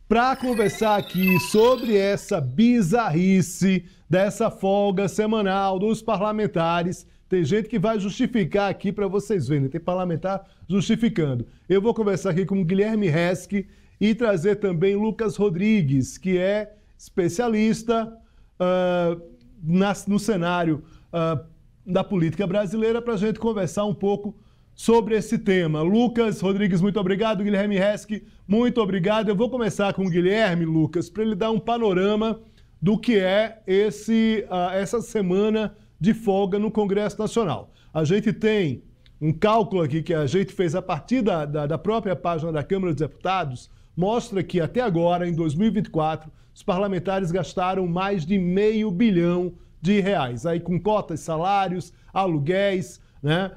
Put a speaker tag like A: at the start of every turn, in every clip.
A: para conversar aqui sobre essa bizarrice dessa folga semanal dos parlamentares. Tem gente que vai justificar aqui para vocês verem, tem parlamentar justificando. Eu vou conversar aqui com o Guilherme Resch e trazer também Lucas Rodrigues, que é especialista no cenário da política brasileira, para a gente conversar um pouco sobre esse tema. Lucas Rodrigues, muito obrigado. Guilherme Resch, muito obrigado. Eu vou começar com o Guilherme, Lucas, para ele dar um panorama do que é essa semana de folga no Congresso Nacional. A gente tem um cálculo aqui que a gente fez a partir da própria página da Câmara dos Deputados, mostra que até agora, em 2024, os parlamentares gastaram mais de R$500 bilhão, aí com cotas, salários, aluguéis, né?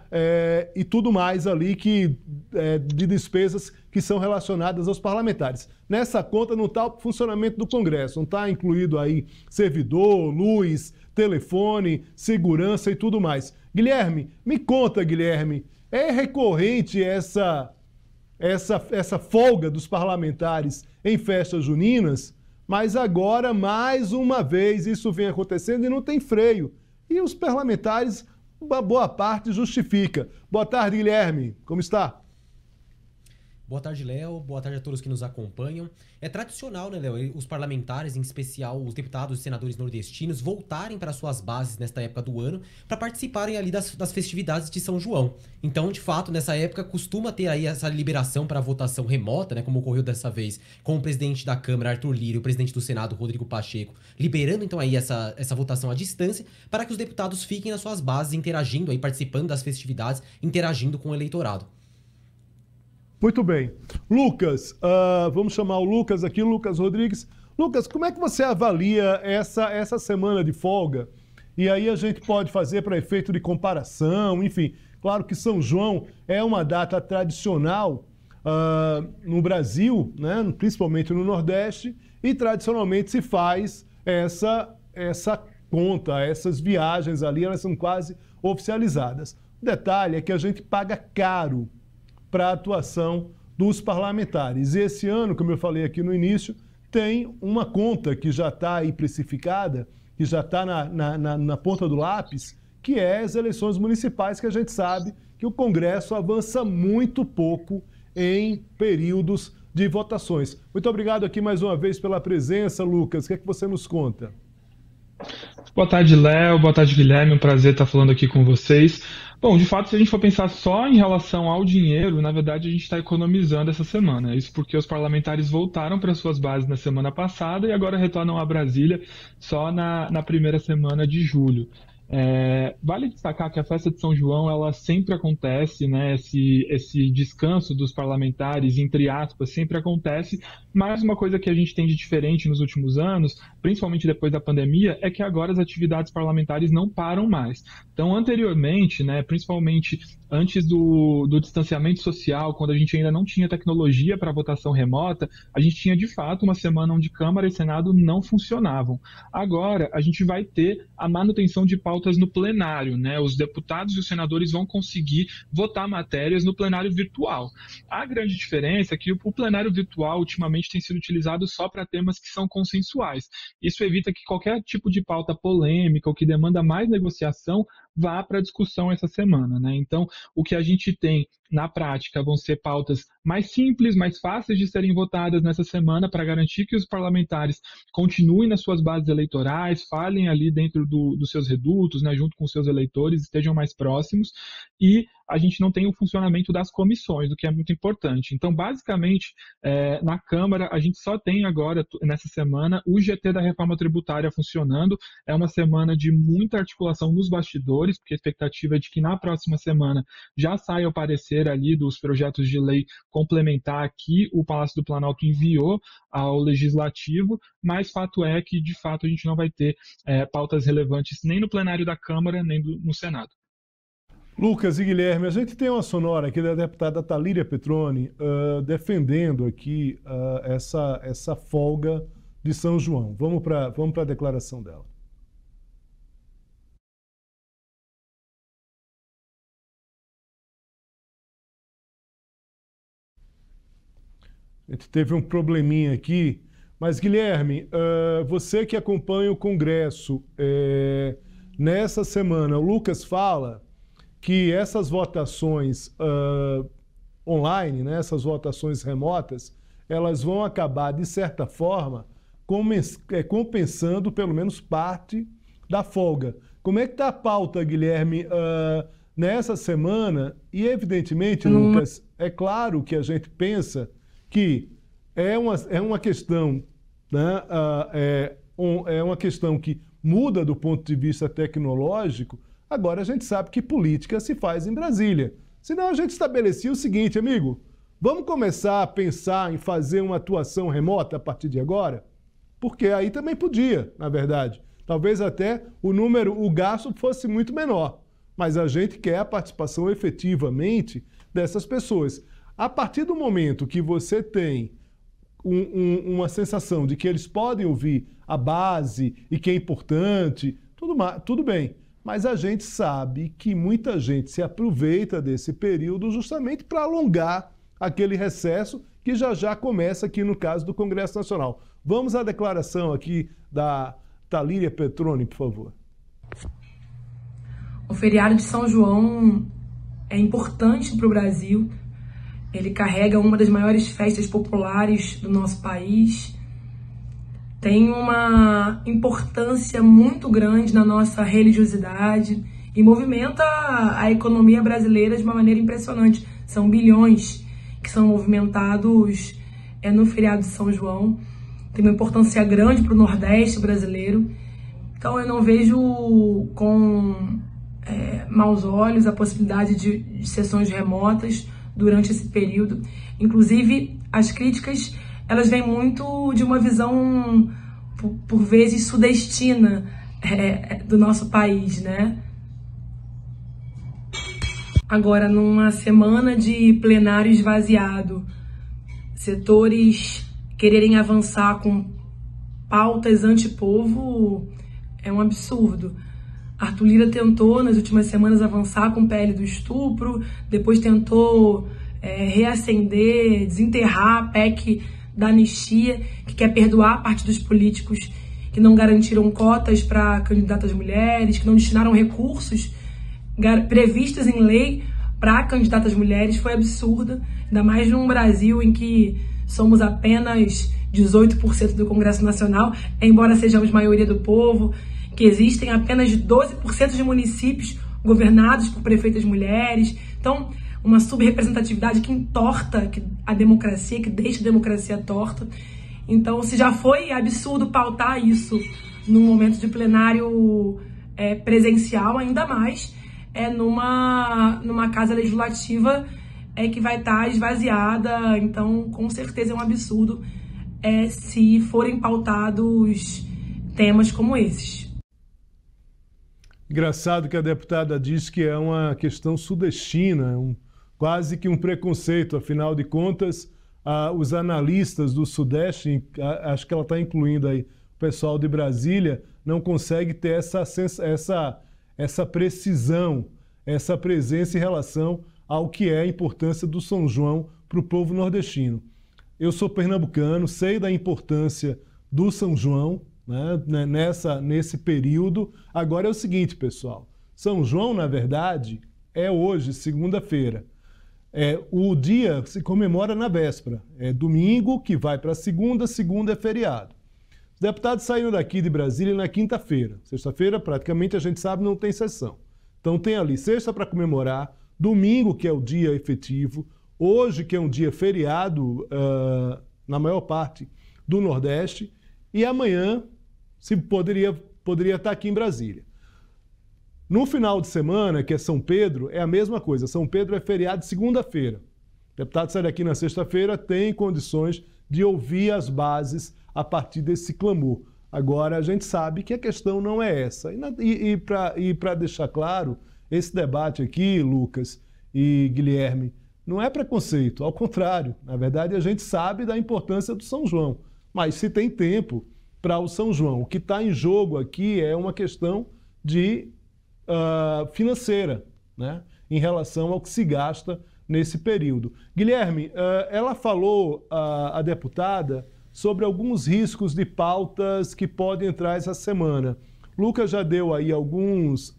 A: E tudo mais ali de despesas que são relacionadas aos parlamentares. Nessa conta não está o funcionamento do Congresso, não está incluído aí servidor, luz, telefone, segurança e tudo mais. Guilherme, me conta, Guilherme, é recorrente essa folga dos parlamentares em festas juninas, mas agora, mais uma vez, isso vem acontecendo e não tem freio. E os parlamentares, uma boa parte, justifica. Boa tarde, Guilherme. Como está?
B: Boa tarde, Léo. Boa tarde a todos que nos acompanham. É tradicional, né, Léo, os parlamentares, em especial os deputados e senadores nordestinos, voltarem para suas bases nesta época do ano para participarem ali das festividades de São João. Então, de fato, nessa época costuma ter aí essa liberação para votação remota, né, como ocorreu dessa vez com o presidente da Câmara, Arthur Lira, e o presidente do Senado, Rodrigo Pacheco, liberando então aí essa votação à distância para que os deputados fiquem nas suas bases, interagindo aí, participando das festividades, interagindo com o eleitorado.
A: Muito bem. Lucas, vamos chamar o Lucas aqui, Lucas Rodrigues. Lucas, como é que você avalia essa semana de folga? E aí a gente pode fazer para efeito de comparação, enfim. Claro que São João é uma data tradicional no Brasil, né, principalmente no Nordeste, e tradicionalmente se faz essa conta, essas viagens ali, elas são quase oficializadas. O detalhe é que a gente paga caro para a atuação dos parlamentares. E esse ano, como eu falei aqui no início, tem uma conta que já está aí precificada, que já está na ponta do lápis, que é as eleições municipais, que a gente sabe que o Congresso avança muito pouco em períodos de votações. Muito obrigado aqui mais uma vez pela presença, Lucas. O que é que você nos conta?
C: Boa tarde, Léo. Boa tarde, Guilherme. Um prazer estar falando aqui com vocês. Bom, de fato, se a gente for pensar só em relação ao dinheiro, na verdade a gente está economizando essa semana. Isso porque os parlamentares voltaram para suas bases na semana passada e agora retornam a Brasília só na primeira semana de julho. Vale destacar que a festa de São João ela sempre acontece, né? Esse descanso dos parlamentares, entre aspas, sempre acontece. Mas uma coisa que a gente tem de diferente nos últimos anos, principalmente depois da pandemia, é que agora as atividades parlamentares não param mais. Então, anteriormente, né, principalmente antes do distanciamento social, quando a gente ainda não tinha tecnologia para votação remota, a gente tinha de fato uma semana onde Câmara e Senado não funcionavam. Agora, a gente vai ter a manutenção de pautas no plenário, né? Os deputados e os senadores vão conseguir votar matérias no plenário virtual. A grande diferença é que o plenário virtual ultimamente tem sido utilizado só para temas que são consensuais. Isso evita que qualquer tipo de pauta polêmica ou que demanda mais negociação vá para discussão essa semana, né? Então, o que a gente tem na prática vão ser pautas mais simples, mais fáceis de serem votadas nessa semana para garantir que os parlamentares continuem nas suas bases eleitorais, falem ali dentro dos seus redutos, né, junto com os seus eleitores, estejam mais próximos, e a gente não tem o funcionamento das comissões, o que é muito importante. Então, basicamente, na Câmara, a gente só tem agora, nessa semana, o GT da reforma tributária funcionando. É uma semana de muita articulação nos bastidores, porque a expectativa é de que na próxima semana já saia o parecer ali dos projetos de lei complementar que o Palácio do Planalto enviou ao Legislativo, mas fato é que, de fato, a gente não vai ter pautas relevantes nem no plenário da Câmara, nem no Senado.
A: Lucas e Guilherme, a gente tem uma sonora aqui da deputada Thalíria Petroni defendendo aqui essa folga de São João. Vamos para a declaração dela. A gente teve um probleminha aqui. Mas, Guilherme, você que acompanha o Congresso, nessa semana, o Lucas fala que essas votações online, né, essas votações remotas, elas vão acabar, de certa forma, compensando pelo menos parte da folga. Como é que está a pauta, Guilherme, nessa semana? E, evidentemente, Lucas, é claro que a gente pensa que é uma questão, né, é uma questão que muda do ponto de vista tecnológico. Agora a gente sabe que política se faz em Brasília. Senão a gente estabelecia o seguinte, amigo, vamos começar a pensar em fazer uma atuação remota a partir de agora? Porque aí também podia, na verdade. Talvez até o gasto fosse muito menor. Mas a gente quer a participação efetivamente dessas pessoas. A partir do momento que você tem uma sensação de que eles podem ouvir a base e que é importante, tudo bem. Mas a gente sabe que muita gente se aproveita desse período justamente para alongar aquele recesso que já começa aqui no caso do Congresso Nacional. Vamos à declaração aqui da Thalíria Petroni, por favor.
D: O feriado de São João é importante para o Brasil. Ele carrega uma das maiores festas populares do nosso país. Tem uma importância muito grande na nossa religiosidade e movimenta a economia brasileira de uma maneira impressionante. São bilhões que são movimentados no feriado de São João. Tem uma importância grande para o Nordeste brasileiro. Então eu não vejo com maus olhos a possibilidade de sessões remotas durante esse período. Inclusive, as críticas, elas vêm muito de uma visão, por vezes, sudestina do nosso país, né? Agora, numa semana de plenário esvaziado, setores quererem avançar com pautas antipovo é um absurdo. Arthur Lira tentou, nas últimas semanas, avançar com o PL do estupro, depois tentou reacender, desenterrar a PEC da anistia, que quer perdoar partidos políticos que não garantiram cotas para candidatas mulheres, que não destinaram recursos previstos em lei para candidatas mulheres. Foi absurda, ainda mais num Brasil em que somos apenas 18% do Congresso Nacional, embora sejamos maioria do povo, que existem apenas 12% de municípios governados por prefeitas mulheres. Então, uma subrepresentatividade que entorta a democracia, que deixa a democracia torta. Então, se já foi absurdo pautar isso num momento de plenário presencial, ainda mais numa casa legislativa que vai estar esvaziada. Então, com certeza é um absurdo se forem pautados temas como esses.
A: Engraçado que a deputada diz que é uma questão sudestina, quase que um preconceito. Afinal de contas, os analistas do Sudeste, acho que ela está incluindo aí o pessoal de Brasília, não consegue ter essa precisão, essa presença em relação ao que é a importância do São João para o povo nordestino. Eu sou pernambucano, sei da importância do São João, né, nesse período. Agora é o seguinte, pessoal, São João, na verdade, é hoje, segunda-feira. O dia se comemora na véspera, é domingo que vai para segunda é feriado. Os deputados saíram daqui de Brasília na quinta-feira. Sexta-feira, praticamente, a gente sabe, não tem sessão. Então tem ali sexta para comemorar, domingo, que é o dia efetivo, hoje, que é um dia feriado na maior parte do Nordeste, e amanhã se poderia estar aqui em Brasília. No final de semana, que é São Pedro, é a mesma coisa. São Pedro é feriado de segunda-feira. O deputado sai daqui na sexta-feira, tem condições de ouvir as bases a partir desse clamor. Agora, a gente sabe que a questão não é essa. E para deixar claro, esse debate aqui, Lucas e Guilherme, não é preconceito, ao contrário. Na verdade, a gente sabe da importância do São João. Mas se tem tempo para o São João. O que está em jogo aqui é uma questão financeira, né? Em relação ao que se gasta nesse período. Guilherme, ela falou, a deputada, sobre alguns riscos de pautas que podem entrar essa semana. Lucas já deu aí alguns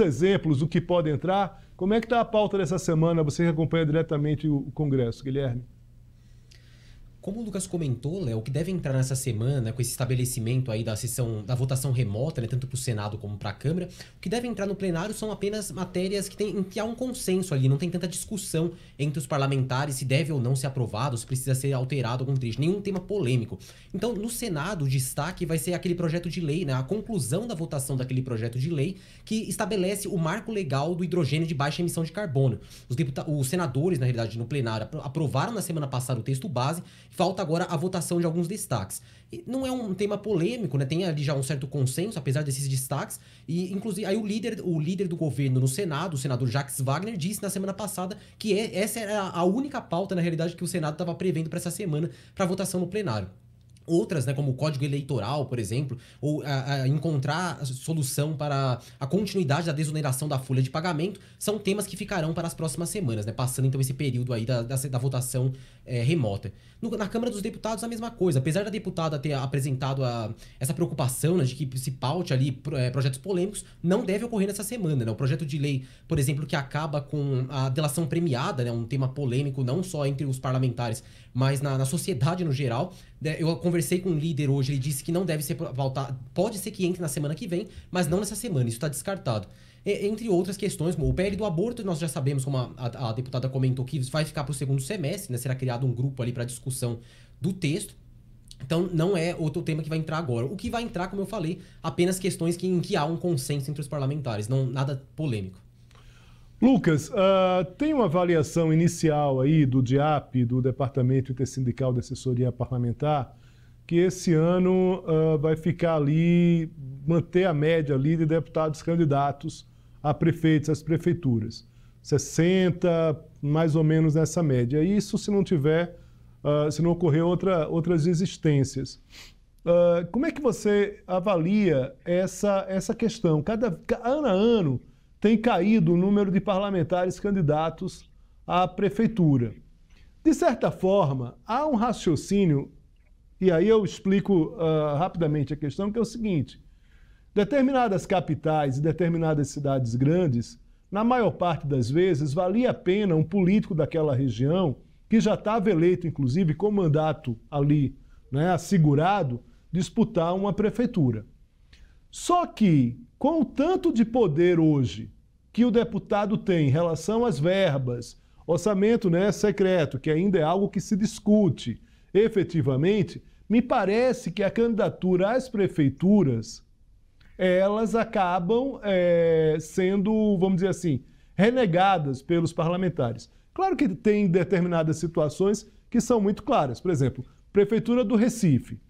A: exemplos do que pode entrar. Como é que está a pauta dessa semana? Você que acompanha diretamente o Congresso, Guilherme.
B: Como o Lucas comentou, Léo, o que deve entrar nessa semana, com esse estabelecimento aí da sessão, da votação remota, né, tanto para o Senado como para a Câmara, o que deve entrar no plenário são apenas matérias em que há um consenso ali, não tem tanta discussão entre os parlamentares se deve ou não ser aprovado, se precisa ser alterado algum trecho, nenhum tema polêmico. Então, no Senado, o destaque vai ser aquele projeto de lei, né, a conclusão da votação daquele projeto de lei que estabelece o marco legal do hidrogênio de baixa emissão de carbono. Os senadores, na realidade, no plenário, aprovaram na semana passada o texto base. Falta agora a votação de alguns destaques. E não é um tema polêmico, né? Tem ali já um certo consenso, apesar desses destaques. E, inclusive, aí o líder do governo no Senado, o senador Jacques Wagner, disse na semana passada que essa era a única pauta, na realidade, que o Senado estava prevendo para essa semana para votação no plenário. Outras, né, como o Código Eleitoral, por exemplo, ou encontrar solução para a continuidade da desoneração da folha de pagamento, são temas que ficarão para as próximas semanas, né, passando então esse período aí da votação remota. Na Câmara dos Deputados, a mesma coisa. Apesar da deputada ter apresentado essa preocupação, né, de que se paute ali projetos polêmicos, não deve ocorrer nessa semana, né? O projeto de lei, por exemplo, que acaba com a delação premiada, né, um tema polêmico não só entre os parlamentares, mas na sociedade no geral. Eu conversei com um líder hoje, ele disse que não deve ser pautado, pode ser que entre na semana que vem, mas não nessa semana, isso está descartado. Entre outras questões, como o PL do aborto, nós já sabemos, como a deputada comentou, que vai ficar para o segundo semestre, né? Será criado um grupo ali para discussão do texto. Então, não é outro tema que vai entrar agora. O que vai entrar, como eu falei, apenas questões em que há um consenso entre os parlamentares, não nada polêmico.
A: Lucas, tem uma avaliação inicial aí do DIAP, do Departamento Intersindical de Assessoria Parlamentar, que esse ano vai ficar ali, manter a média ali de deputados candidatos a prefeitos, às prefeituras. 60, mais ou menos nessa média. Isso se não tiver, se não ocorrer outras desistências. Como é que você avalia essa questão? Ano a ano tem caído o número de parlamentares candidatos à prefeitura. De certa forma, há um raciocínio, e aí eu explico rapidamente a questão, que é o seguinte: determinadas capitais e determinadas cidades grandes, na maior parte das vezes, valia a pena um político daquela região, que já estava eleito, inclusive, com mandato ali, né, assegurado, disputar uma prefeitura. Só que, com o tanto de poder hoje que o deputado tem em relação às verbas, orçamento, né, secreto, que ainda é algo que se discute efetivamente, me parece que a candidatura às prefeituras, elas acabam sendo, vamos dizer assim, renegadas pelos parlamentares. Claro que tem determinadas situações que são muito claras. Por exemplo, Prefeitura do Recife.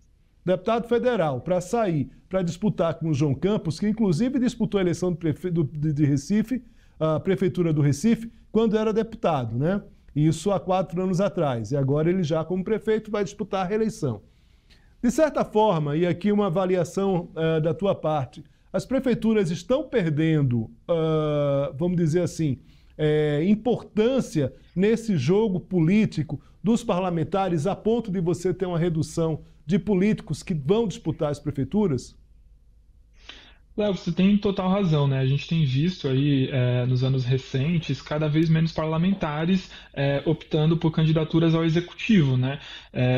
A: Deputado federal, para sair, para disputar com o João Campos, que inclusive disputou a eleição de Recife, a Prefeitura do Recife, quando era deputado, né? Isso há 4 anos atrás. E agora ele já, como prefeito, vai disputar a reeleição. De certa forma, e aqui uma avaliação da tua parte, as prefeituras estão perdendo, vamos dizer assim, importância nesse jogo político dos parlamentares a ponto de você ter uma redução de políticos que vão disputar as prefeituras?
C: Léo, você tem total razão, né? A gente tem visto aí, nos anos recentes, cada vez menos parlamentares optando por candidaturas ao executivo, né?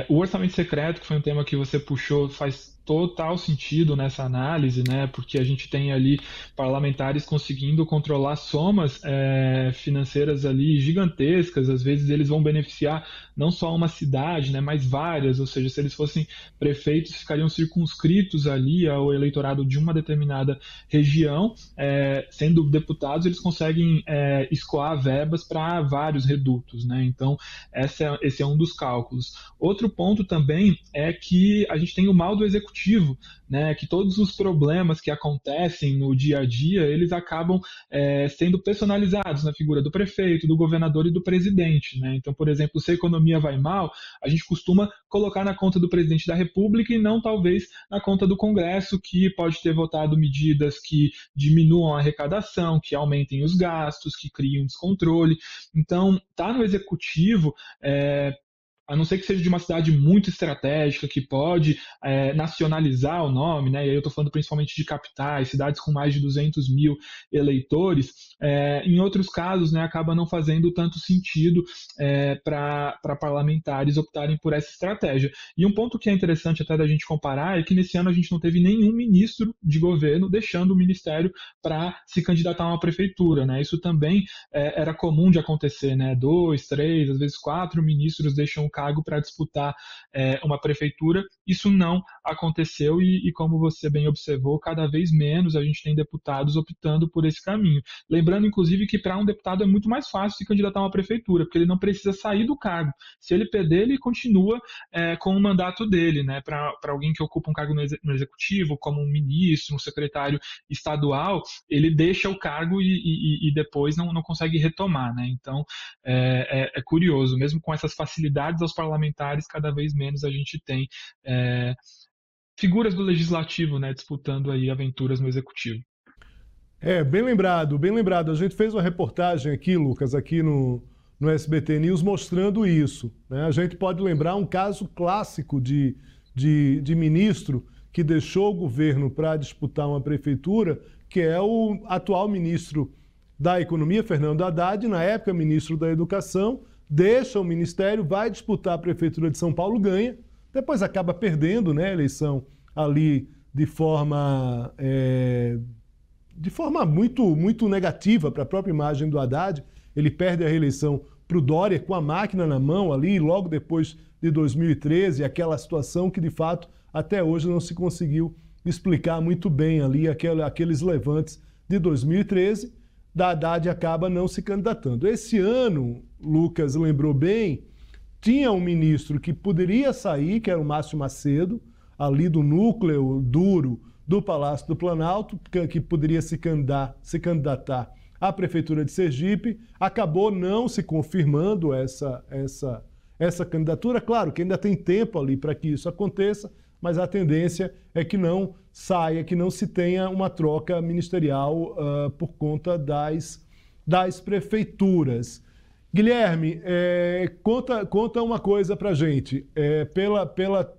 C: O orçamento secreto, que foi um tema que você puxou, faz total sentido nessa análise, né? Porque a gente tem ali parlamentares conseguindo controlar somas financeiras ali gigantescas. Às vezes eles vão beneficiar não só uma cidade, né, mas várias. Ou seja, se eles fossem prefeitos, ficariam circunscritos ali ao eleitorado de uma determinada região. Sendo deputados, eles conseguem escoar verbas para vários redutos, né? Então, esse é um dos cálculos. Outro ponto também é que a gente tem o mal do executivo, executivo, né, que todos os problemas que acontecem no dia a dia, eles acabam sendo personalizados na figura do prefeito, do governador e do presidente, né? Então, por exemplo, se a economia vai mal, a gente costuma colocar na conta do presidente da República e não talvez na conta do Congresso, que pode ter votado medidas que diminuam a arrecadação, que aumentem os gastos, que criem um descontrole. Então, tá no executivo, a não ser que seja de uma cidade muito estratégica, que pode nacionalizar o nome, né? E aí eu estou falando principalmente de capitais, cidades com mais de 200 mil eleitores, em outros casos, né, acaba não fazendo tanto sentido para parlamentares optarem por essa estratégia. E um ponto que é interessante até da gente comparar é que nesse ano a gente não teve nenhum ministro de governo deixando o ministério para se candidatar a uma prefeitura, né? Isso também era comum de acontecer, né? 2, 3, às vezes 4 ministros deixam o cargo para disputar uma prefeitura. Isso não aconteceu e, como você bem observou, cada vez menos a gente tem deputados optando por esse caminho. Lembrando, inclusive, que para um deputado é muito mais fácil se candidatar a uma prefeitura, porque ele não precisa sair do cargo. Se ele perder, ele continua com o mandato dele, né? Para alguém que ocupa um cargo no executivo, como um ministro, um secretário estadual, ele deixa o cargo e depois não consegue retomar, né? Então, é curioso, mesmo com essas facilidades aos parlamentares, cada vez menos a gente tem figuras do legislativo, né, disputando aí aventuras no executivo.
A: Bem lembrado, bem lembrado. A gente fez uma reportagem aqui, Lucas, aqui no SBT News, mostrando isso, né? A gente pode lembrar um caso clássico de ministro que deixou o governo para disputar uma prefeitura, que é o atual ministro da Economia, Fernando Haddad, na época ministro da Educação, deixa o ministério, vai disputar a prefeitura de São Paulo, ganha, depois acaba perdendo, né, a eleição ali de forma muito negativa para a própria imagem do Haddad. Ele perde a reeleição para o Dória com a máquina na mão ali, logo depois de 2013, aquela situação que de fato até hoje não se conseguiu explicar muito bem ali, aqueles levantes de 2013, da Haddad acaba não se candidatando. Esse ano, Lucas lembrou bem, tinha um ministro que poderia sair, que era o Márcio Macedo, ali do núcleo duro do Palácio do Planalto, que poderia se candidatar à Prefeitura de Sergipe, acabou não se confirmando essa candidatura. Claro que ainda tem tempo ali para que isso aconteça, mas a tendência é que não saia, que não se tenha uma troca ministerial por conta das prefeituras. Guilherme, conta uma coisa para a gente,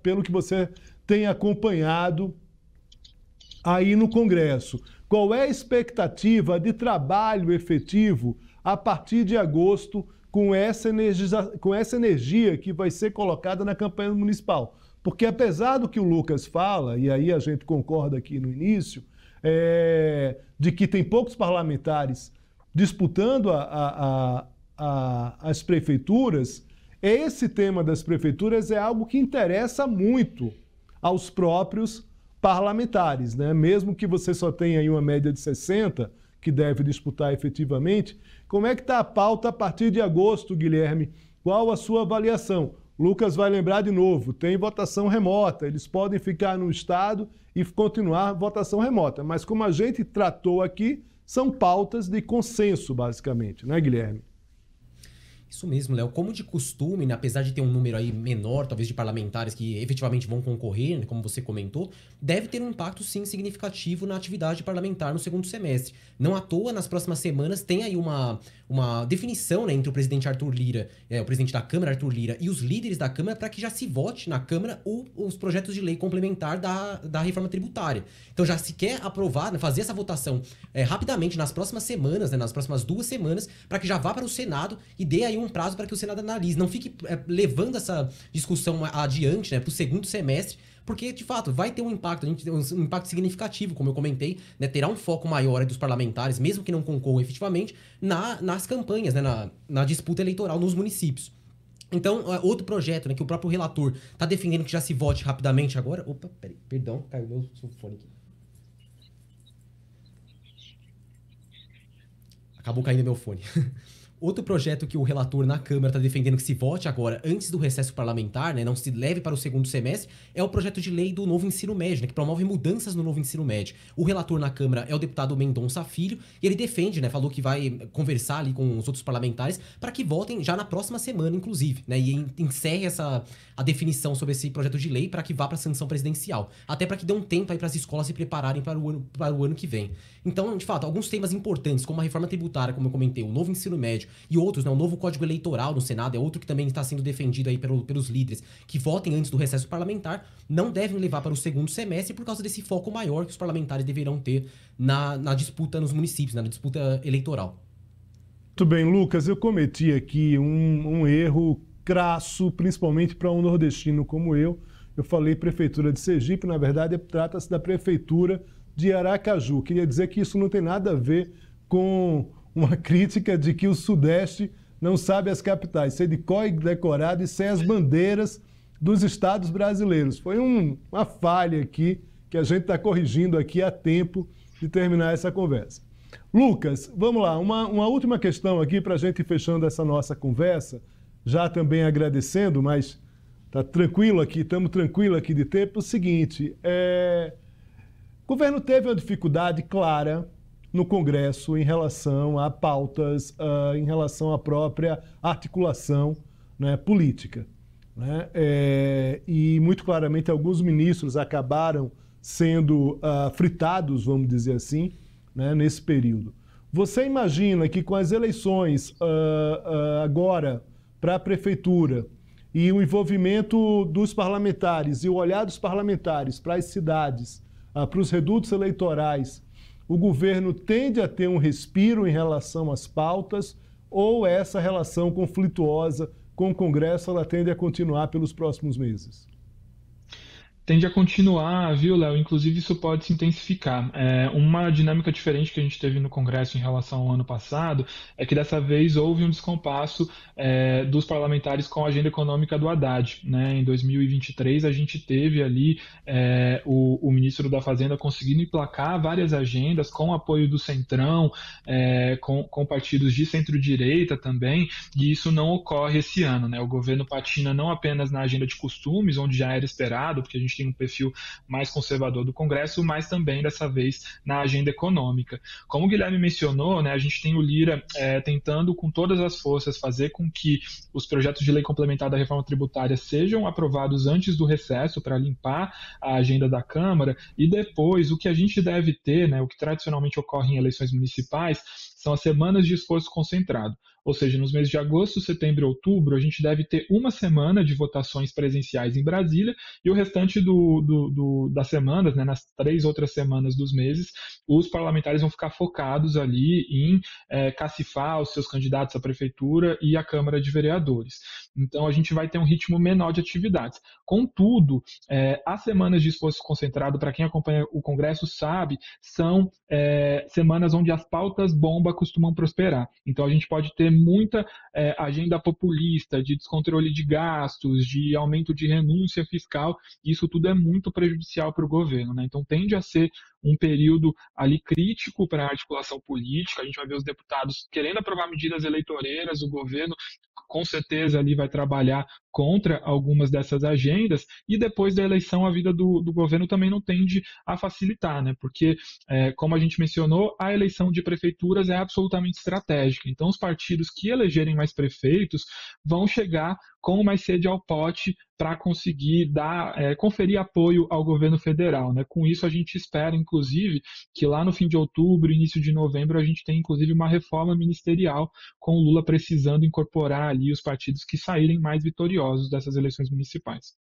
A: pelo que você tem acompanhado aí no Congresso. Qual é a expectativa de trabalho efetivo a partir de agosto com essa energia que vai ser colocada na campanha municipal? Porque apesar do que o Lucas fala, e aí a gente concorda aqui no início, de que tem poucos parlamentares disputando as prefeituras, esse tema das prefeituras é algo que interessa muito aos próprios parlamentares, né? Mesmo que você só tenha aí uma média de 60, que deve disputar efetivamente, como é que está a pauta a partir de agosto, Guilherme? Qual a sua avaliação? Lucas vai lembrar de novo, tem votação remota, eles podem ficar no estado e continuar votação remota, mas como a gente tratou aqui, são pautas de consenso, basicamente, né, Guilherme?
B: Isso mesmo, Léo. Como de costume, né, apesar de ter um número aí menor, talvez, de parlamentares que efetivamente vão concorrer, né, como você comentou, deve ter um impacto, sim, significativo na atividade parlamentar no segundo semestre. Não à toa, nas próximas semanas, tem aí uma definição, né, entre o presidente Arthur Lira, o presidente da Câmara, Arthur Lira, e os líderes da Câmara para que já se vote na Câmara os projetos de lei complementar da reforma tributária. Então já se quer aprovar, né, fazer essa votação rapidamente nas próximas semanas, né, nas próximas 2 semanas, para que já vá para o Senado e dê aí um prazo para que o Senado analise. Não fique levando essa discussão adiante, né, para o segundo semestre, porque, de fato, vai ter um impacto, um impacto significativo, como eu comentei, né, terá um foco maior dos parlamentares, mesmo que não concorram efetivamente, nas campanhas, né, na disputa eleitoral nos municípios. Então, outro projeto, né, que o próprio relator está defendendo que já se vote rapidamente agora... Opa, peraí, perdão, caiu meu fone aqui. Acabou caindo meu fone. Outro projeto que o relator na Câmara está defendendo que se vote agora, antes do recesso parlamentar, né, não se leve para o segundo semestre, é o projeto de lei do novo ensino médio, né, que promove mudanças no novo ensino médio. O relator na Câmara é o deputado Mendonça Filho, e ele defende, né, falou que vai conversar ali com os outros parlamentares para que votem já na próxima semana, inclusive, né, e encerre a definição sobre esse projeto de lei para que vá para a sanção presidencial. Até para que dê um tempo aí para as escolas se prepararem para o ano que vem. Então, de fato, alguns temas importantes, como a reforma tributária, como eu comentei, o novo ensino médio e outros, né, o novo Código Eleitoral no Senado é outro que também está sendo defendido aí pelos líderes que votem antes do recesso parlamentar, não devem levar para o segundo semestre por causa desse foco maior que os parlamentares deverão ter na disputa nos municípios, na disputa eleitoral.
A: Muito bem, Lucas, eu cometi aqui um erro crasso, principalmente para um nordestino como eu. Eu falei Prefeitura de Sergipe, na verdade trata-se da Prefeitura de Aracaju. Queria dizer que isso não tem nada a ver com uma crítica de que o Sudeste não sabe as capitais, sei de código decorado e sei as bandeiras dos estados brasileiros. Foi uma falha aqui que a gente está corrigindo aqui a tempo de terminar essa conversa. Lucas, vamos lá, uma última questão aqui para a gente ir fechando essa nossa conversa, já também agradecendo, mas tá tranquilo aqui, estamos tranquilos aqui de tempo. O seguinte, o governo teve uma dificuldade clara no Congresso em relação a pautas, em relação à própria articulação, né, política. Né? E muito claramente alguns ministros acabaram sendo fritados, vamos dizer assim, né, nesse período. Você imagina que com as eleições agora para a prefeitura e o envolvimento dos parlamentares e o olhar dos parlamentares para as cidades, para os redutos eleitorais, o governo tende a ter um respiro em relação às pautas ou essa relação conflituosa com o Congresso ela tende a continuar pelos próximos meses?
C: Tende a continuar, viu, Léo? Inclusive, isso pode se intensificar. Uma dinâmica diferente que a gente teve no Congresso em relação ao ano passado é que dessa vez houve um descompasso dos parlamentares com a agenda econômica do Haddad. Né? Em 2023, a gente teve ali o ministro da Fazenda conseguindo emplacar várias agendas com apoio do Centrão, com partidos de centro-direita também, e isso não ocorre esse ano. Né? O governo patina não apenas na agenda de costumes, onde já era esperado, porque a gente tem um perfil mais conservador do Congresso, mas também, dessa vez, na agenda econômica. Como o Guilherme mencionou, né, a gente tem o Lira tentando, com todas as forças, fazer com que os projetos de lei complementar da reforma tributária sejam aprovados antes do recesso, para limpar a agenda da Câmara, e depois, o que a gente deve ter, né, o que tradicionalmente ocorre em eleições municipais, são as semanas de esforço concentrado. Ou seja, nos meses de agosto, setembro e outubro, a gente deve ter uma semana de votações presenciais em Brasília e o restante das semanas, né, nas 3 outras semanas dos meses, os parlamentares vão ficar focados ali em cacifar os seus candidatos à prefeitura e à Câmara de Vereadores. Então, a gente vai ter um ritmo menor de atividades. Contudo, as semanas de esforço concentrado, para quem acompanha o Congresso sabe, são semanas onde as pautas bomba costumam prosperar. Então, a gente pode ter muita agenda populista, de descontrole de gastos, de aumento de renúncia fiscal, e isso tudo é muito prejudicial para o governo. Né? Então, tende a ser um período ali crítico para a articulação política. A gente vai ver os deputados querendo aprovar medidas eleitoreiras, o governo com certeza ali vai trabalhar contra algumas dessas agendas, e depois da eleição a vida do governo também não tende a facilitar, né? Porque, como a gente mencionou, a eleição de prefeituras é absolutamente estratégica. Então, os partidos que elegerem mais prefeitos vão chegar com mais sede ao pote para conseguir conferir apoio ao governo federal. Né? Com isso, a gente espera, inclusive, que lá no fim de outubro, início de novembro, a gente tenha, inclusive, uma reforma ministerial, com o Lula precisando incorporar ali os partidos que saírem mais vitoriosos dessas eleições municipais.